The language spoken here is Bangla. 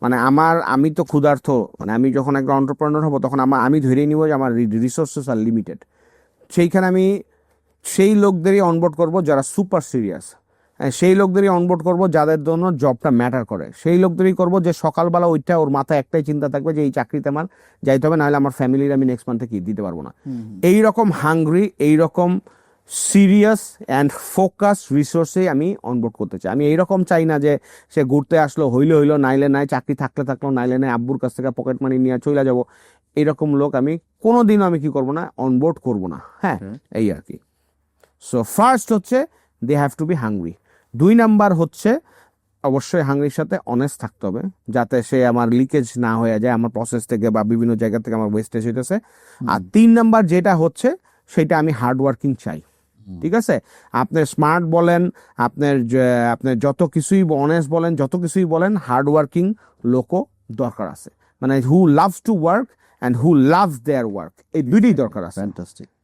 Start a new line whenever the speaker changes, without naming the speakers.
মানে আমি তো ক্ষুধার্ত, মানে আমি যখন একটা এন্টারপ্রেনার হব তখন আমি ধরেই নিব যে আমার রিসোর্সেস আর লিমিটেড। সেইখানে আমি সেই লোকদেরই অনবোর্ড করব যারা সুপার সিরিয়াস, সেই লোকদেরই অনবোর্ড করব যাদের জন্য জবটা ম্যাটার করে, সেই লোকদেরই করব যে সকালবেলা ওইটা ওর মাথায় একটাই চিন্তা থাকবে যে এই চাকরিতে আমার যাইতে হবে, নাহলে আমার ফ্যামিলির আমি নেক্সট মান্থে কি দিতে পারবো না। এইরকম হাংরি, এইরকম সিরিয়াস অ্যান্ড ফোকাস রিসোর্সে আমি অনবোর্ড করতে চাই। আমি এইরকম চাই না যে সে ঘুরতে আসলো, হইলো হইলো, নাইলে নাই, চাকরি থাকলে থাকলো, নাইলে নাই, আব্বুর কাছ থেকে পকেট মানি নিয়ে চলে যাব। এরকম লোক আমি কোনোদিনও আমি কি করব না, অনবোর্ড করব না। হ্যাঁ, এই আর কি। সো ফার্স্ট হচ্ছে they have to be hungry. 2 number হচ্ছে অবশ্যই হাংরির সাথে অনেস্ট থাকতে হবে, যাতে সে আমার লিকেজ না হয়ে যায় আমার প্রসেস থেকে বা বিভিন্ন জায়গা থেকে আমার ওয়েস্টেজ হইতেছে। আর 3 নাম্বার যেটা হচ্ছে সেটা আমি হার্ড ওয়ার্কিং চাই। ঠিক আছে, আপনি স্মার্ট বলেন, আপনার যত কিছুই অনেস্ট বলেন, যত কিছুই বলেন, হার্ড ওয়ার্কিং লোকও দরকার আছে। মানে who loves to work and who loves their work, এই দুইটাই দরকার আছে।
ফ্যান্টাস্টিক।